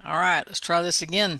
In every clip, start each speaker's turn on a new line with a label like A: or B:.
A: All right, let's try this again.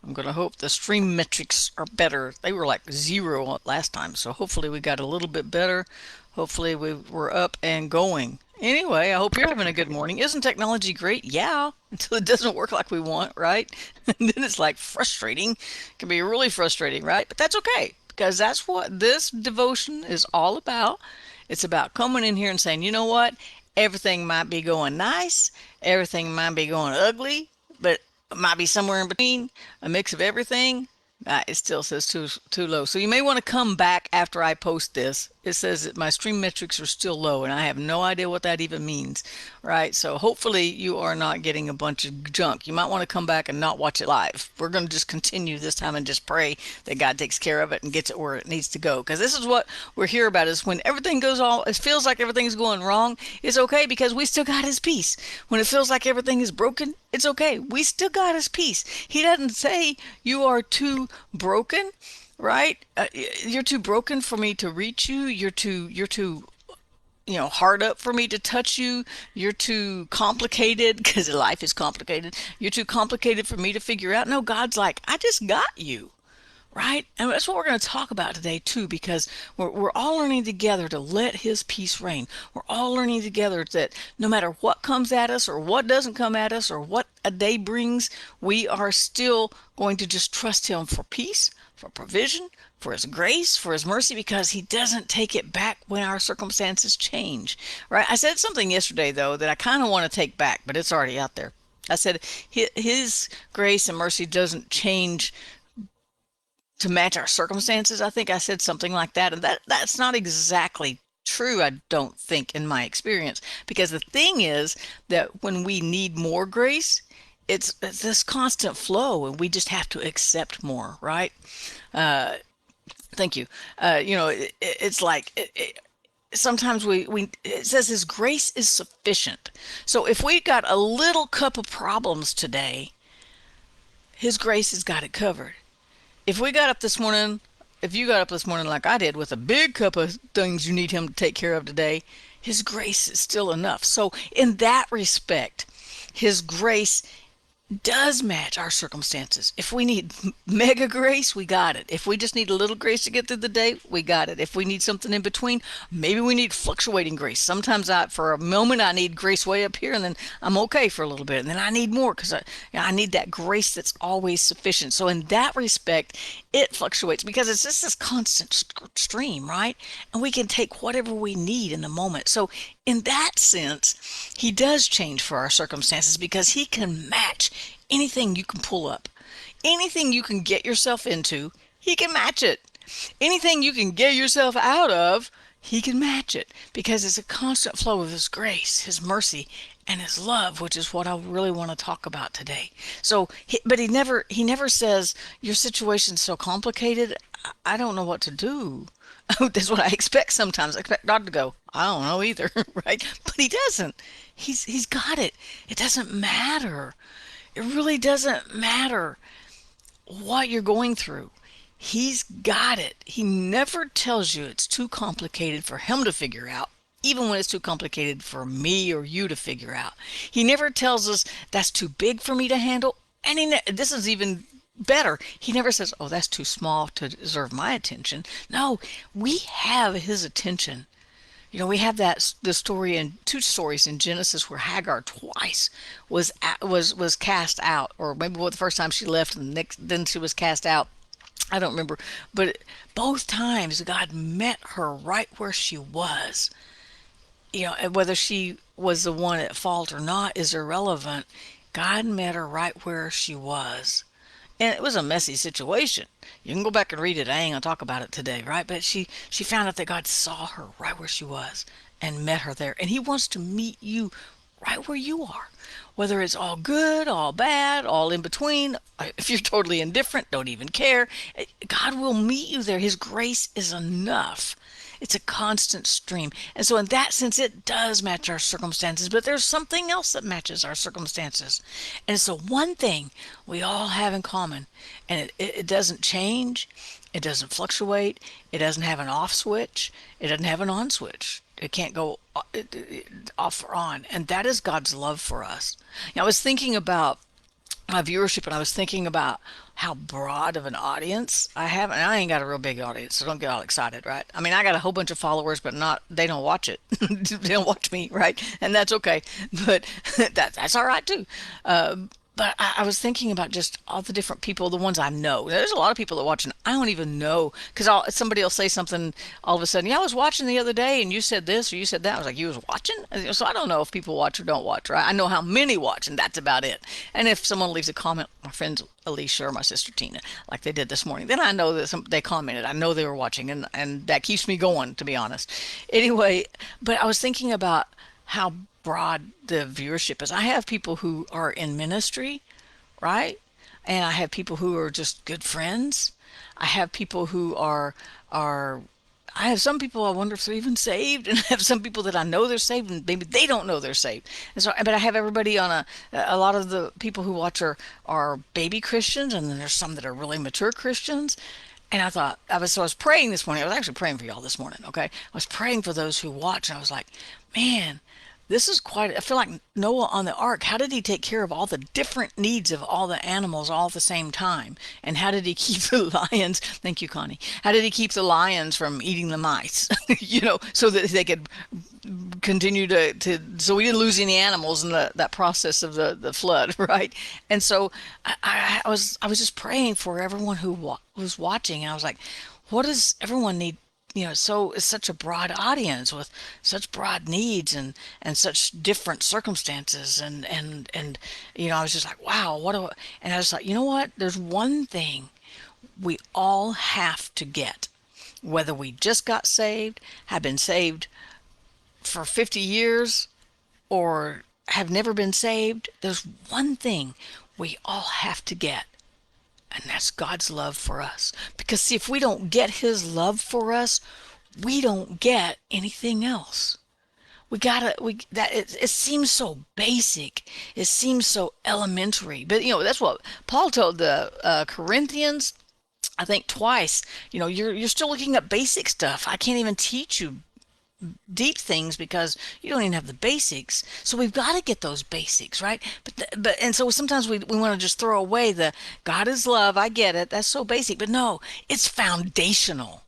A: I'm going to hope the stream metrics are better. They were like 0 last time, so hopefully we got a little bit better. Hopefully we're up and going. Anyway, I hope you're having a good morning. Isn't technology great? Yeah, until it doesn't work like we want, right? And then it's like frustrating. It can be really frustrating, right? But that's okay because that's what this devotion is all about. It's about coming in here and saying, you know what? Everything might be going nice, everything might be going ugly, but it might be somewhere in between, a mix of everything. It still says too low. So you may want to come back after I post this. It says that my stream metrics are still low, and I have no idea what that even means, right? So hopefully you are not getting a bunch of junk. You might want to come back and not watch it live. We're going to just continue this time and just pray that God takes care of it and gets it where it needs to go. Because this is what we're here about: is when everything goes all, it feels like everything's going wrong. It's okay because we still got His peace. When it feels like everything is broken, it's okay. We still got His peace. He doesn't say you are too broken, right? You're too broken for me to reach you. You're too hard up for me to touch you. You're too complicated because life is complicated. You're too complicated for me to figure out. No, God's like, I just got you. Right? And that's what we're going to talk about today, too, because we're all learning together to let His peace reign. We're all learning together that no matter what comes at us or what doesn't come at us or what a day brings, we are still going to just trust Him for peace, for provision, for His grace, for His mercy, because He doesn't take it back when our circumstances change. Right? I said something yesterday, though, that I kind of want to take back, but it's already out there. I said His grace and mercy doesn't change to match our circumstances. I think I said something like that, and that's not exactly true, I don't think, in my experience, because the thing is that when we need more grace, it's this constant flow and we just have to accept more, right? uh Thank you. It's like sometimes we it says His grace is sufficient. So if we got a little cup of problems today, His grace has got it covered. If we got up this morning, if you got up this morning like I did with a big cup of things you need Him to take care of today, His grace is still enough. So, in that respect, His grace does match our circumstances. If we need mega grace, we got it. If we just need a little grace to get through the day, we got it. If we need something in between, maybe we need fluctuating grace. Sometimes for a moment, I need grace way up here, and then I'm okay for a little bit, and then I need more because I need that grace that's always sufficient. So in that respect, it fluctuates because it's just this constant stream, right? And we can take whatever we need in the moment. So in that sense, He does change for our circumstances because He can match anything you can pull up. Anything you can get yourself into, He can match it. Anything you can get yourself out of, He can match it because it's a constant flow of His grace, His mercy, and His love, which is what I really want to talk about today. So, but He never says your situation's so complicated, I don't know what to do. That's what I expect sometimes. I expect God to go, I don't know either, right? But He doesn't. He's got it. It doesn't matter. It really doesn't matter what you're going through. He's got it. He never tells you it's too complicated for Him to figure out, even when it's too complicated for me or you to figure out. He never tells us that's too big for me to handle. And this is even better. He never says, oh, that's too small to deserve my attention. No, we have His attention. We have the story in two stories in Genesis where Hagar twice was cast out, or maybe the first time she left, and then she was cast out. I don't remember, but both times God met her right where she was. And whether she was the one at fault or not is irrelevant. God met her right where she was. And it was a messy situation. You can go back and read it. I ain't gonna talk about it today, right? But she found out that God saw her right where she was and met her there. And He wants to meet you right where you are. Whether it's all good, all bad, all in between, if you're totally indifferent, don't even care, God will meet you there. His grace is enough. It's a constant stream. And so in that sense, it does match our circumstances, but there's something else that matches our circumstances. And it's the one thing we all have in common. And it doesn't change. It doesn't fluctuate. It doesn't have an off switch. It doesn't have an on switch. It can't go off or on. And that is God's love for us. I was thinking about viewership, and I was thinking about how broad of an audience I have, and I ain't got a real big audience, so don't get all excited, right? I mean, I got a whole bunch of followers, but not they don't watch it. They don't watch me, right? And that's okay, but that's all right too. But I was thinking about just all the different people, the ones I know. There's a lot of people that watch, and I don't even know because somebody will say something all of a sudden. Yeah, I was watching the other day, and you said this or you said that. I was like, you was watching? So I don't know if people watch or don't watch, right? I know how many watch, and that's about it. And if someone leaves a comment, my friends Alicia or my sister Tina, like they did this morning, then I know that they commented. I know they were watching, and that keeps me going, to be honest. Anyway, but I was thinking about how broad the viewership is. I have people who are in ministry, right? And I have people who are just good friends. I have people who are I have some people I wonder if they're even saved, and I have some people that I know they're saved, and maybe they don't know they're saved. And so, but I have everybody on a lot of the people who watch are baby Christians, and then there's some that are really mature Christians. And I thought I was praying this morning. I was actually praying for y'all this morning. Okay, I was praying for those who watch, and I was like, man, this is quite. I feel like Noah on the ark. How did he take care of all the different needs of all the animals all at the same time? And how did he keep the lions? Thank you, Connie. How did he keep the lions from eating the mice? So that they could continue so we didn't lose any animals in that process of the flood, right? And so I was just praying for everyone who was watching, and I was like, what does everyone need? So it's such a broad audience with such broad needs and such different circumstances, and I was just like, wow, and I was like, you know what? There's one thing we all have to get, whether we just got saved, have been saved for 50 years, or have never been saved. There's one thing we all have to get, and that's God's love for us. Because see, if we don't get his love for us, we don't get anything else. It seems so basic. It seems so elementary. But that's what Paul told the Corinthians, I think twice. You're still looking at basic stuff. I can't even teach you deep things because you don't even have the basics. So we've got to get those basics, right? And so sometimes we want to just throw away the God is love. I get it. That's so basic. But no, it's foundational.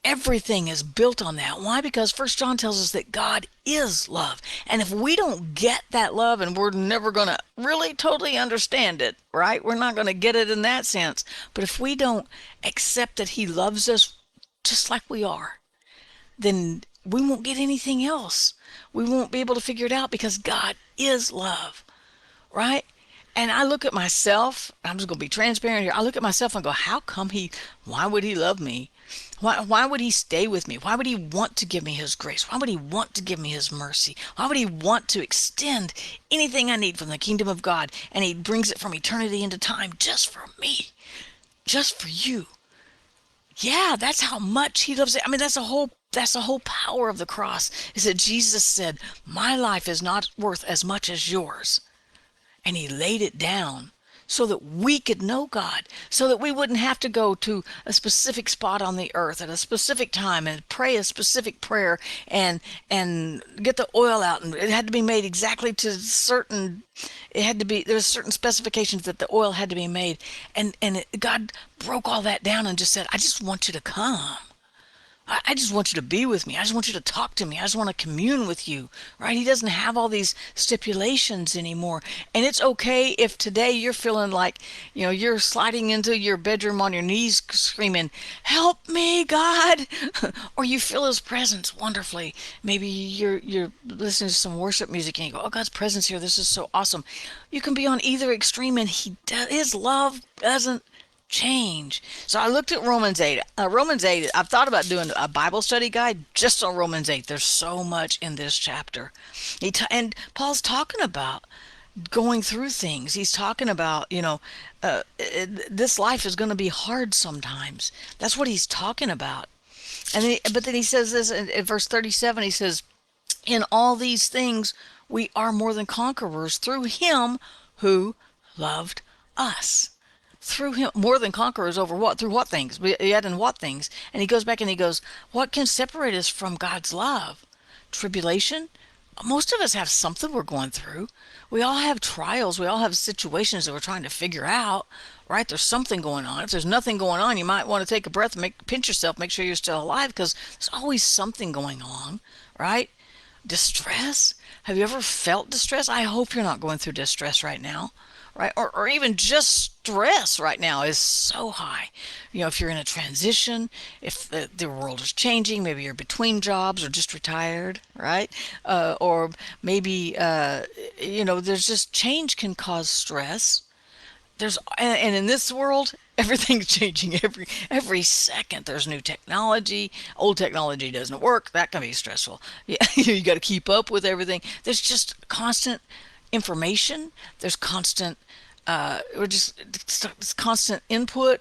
A: Everything is built on that. Why? Because First John tells us that God is love. And if we don't get that love, and we're never going to really totally understand it, right? We're not going to get it in that sense. But if we don't accept that he loves us just like we are, then we won't get anything else. We won't be able to figure it out because God is love, right? And I look at myself, I'm just going to be transparent here. I look at myself and go, why would he love me? Why would he stay with me? Why would he want to give me his grace? Why would he want to give me his mercy? Why would he want to extend anything I need from the kingdom of God? And he brings it from eternity into time just for me, just for you. Yeah, that's how much he loves it. I mean, that's the whole power of the cross, is that Jesus said, my life is not worth as much as yours. And he laid it down so that we could know God, so that we wouldn't have to go to a specific spot on the earth at a specific time and pray a specific prayer and get the oil out, and it had to be made exactly to there's certain specifications that the oil had to be made, and God broke all that down and just said, I just want you to come. I just want you to be with me. I just want you to talk to me. I just want to commune with you, right? He doesn't have all these stipulations anymore. And it's okay if today you're feeling like, you're sliding into your bedroom on your knees screaming, help me, God. Or you feel his presence wonderfully. Maybe you're listening to some worship music and you go, oh, God's presence here. This is so awesome. You can be on either extreme, and his love doesn't change. So I looked at Romans 8. Romans 8, I've thought about doing a Bible study guide just on Romans 8. There's so much in this chapter. And Paul's talking about going through things. He's talking about, this life is going to be hard sometimes. That's what he's talking about. But then he says this in verse 37, he says, in all these things, we are more than conquerors through him who loved us. Through him, more than conquerors over what? Through what things? Yet in what things? And he goes back and he goes, what can separate us from God's love? Tribulation, Most of us have something we're going through. We all have trials. We all have situations that we're trying to figure out, right? There's something going on. If there's nothing going on, you might want to take a breath and pinch yourself, make sure you're still alive because there's always something going on, right? Distress. Have you ever felt distress? I hope you're not going through distress right now, right? Or even just stress right now is so high. If you're in a transition, if the world is changing, maybe you're between jobs or just retired, right? Or maybe, there's just change can cause stress. And in this world, everything's changing every second. There's new technology. Old technology doesn't work. That can be stressful. Yeah, you got to keep up with everything. There's just constant information. There's constant we're just it's constant input,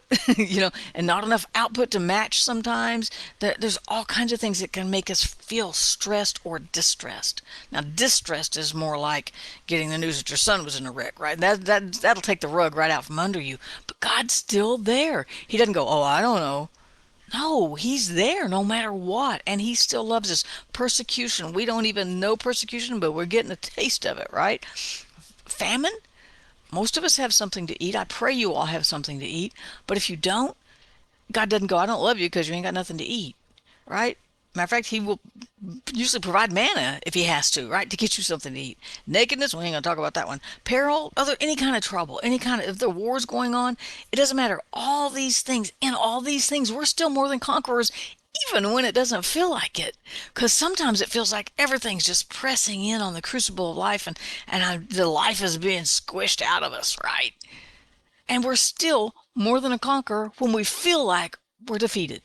A: and not enough output to match sometimes. There's all kinds of things that can make us feel stressed or distressed. Now, distressed is more like getting the news that your son was in a wreck, right? That'll take the rug right out from under you. But God's still there. He doesn't go, oh, I don't know. No, he's there no matter what, and he still loves us. Persecution, we don't even know persecution, but we're getting a taste of it, right? Famine, most of us have something to eat. I pray you all have something to eat. But if you don't, God doesn't go, I don't love you because you ain't got nothing to eat, right? Matter of fact, he will usually provide manna if he has to, right? To get you something to eat. Nakedness, we ain't gonna talk about that one. Peril, any kind of trouble, any kind of, if the war's going on, it doesn't matter. All these things, we're still more than conquerors, even when it doesn't feel like it. Because sometimes it feels like everything's just pressing in on the crucible of life, and the life is being squished out of us, right? And we're still more than a conqueror when we feel like we're defeated.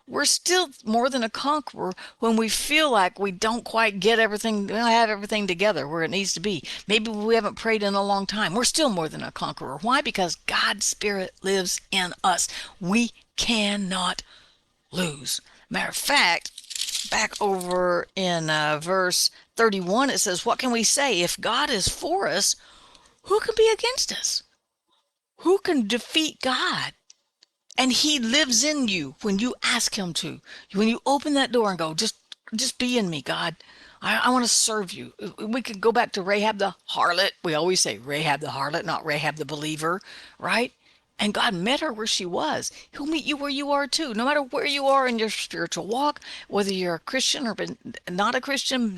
A: We're still more than a conqueror when we feel like we don't quite get everything, we don't have everything together where it needs to be. Maybe we haven't prayed in a long time. We're still more than a conqueror. Why? Because God's Spirit lives in us. We cannot lose. Matter of fact, back over in verse 31, it says, what can we say? If God is for us, who can be against us? Who can defeat God? And he lives in you when you ask him to. When you open that door and go, just be in me, God. I want to serve you. We could go back to Rahab the harlot. We always say Rahab the harlot, not Rahab the believer, right? And God met her where she was. He'll meet you where you are too. No matter where you are in your spiritual walk, whether you're a Christian or not a Christian,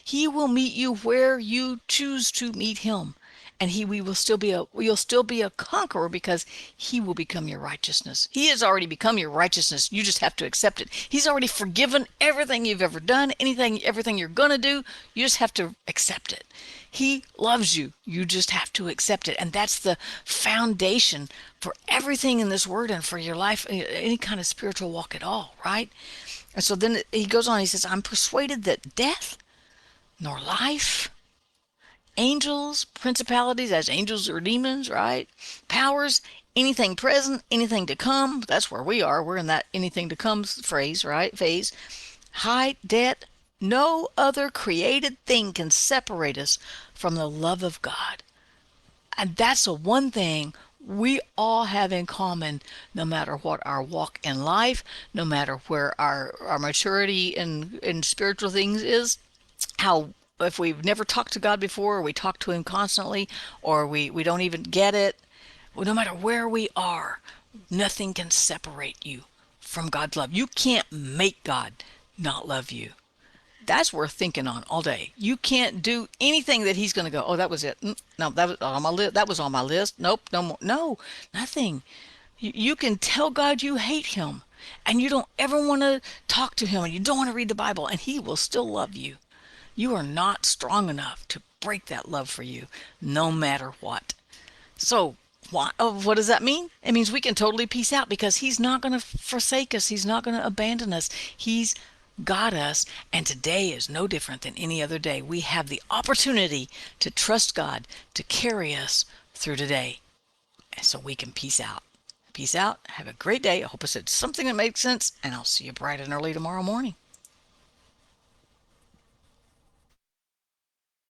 A: he will meet you where you choose to meet him. And we will still be you'll still be a conqueror because he will become your righteousness. He has already become your righteousness. You just have to accept it. He's already forgiven everything you've ever done, everything you're going to do. You just have to accept it. He loves you. You just have to accept it. And that's the foundation for everything in this word and for your life, any kind of spiritual walk at all, right? And so then he goes on, he says, I'm persuaded that death nor life, angels, principalities, as angels or demons, right? Powers, anything present, anything to come. That's where we are. We're in that anything to come phrase, right? Phase. Height, depth, no other created thing can separate us from the love of God. And that's the one thing we all have in common, no matter what our walk in life, no matter where our maturity in spiritual things is, how if we've never talked to God before, or we talk to him constantly, or we don't even get it, well, no matter where we are, nothing can separate you from God's love. You can't make God not love you. That's worth thinking on all day. You can't do anything that he's going to go, oh, that was it. No, that was on my list. That was on my list. Nope, no more. No, nothing. You can tell God you hate him, and you don't ever want to talk to him, and you don't want to read the Bible, and he will still love you. You are not strong enough to break that love for you, no matter what. So, what does that mean? It means we can totally peace out because he's not going to forsake us. He's not going to abandon us. He's got us, and today is no different than any other day. We have the opportunity to trust God to carry us through today, and so we can peace out. Peace out. Have a great day. I hope I said something that makes sense, and I'll see you bright and early tomorrow morning.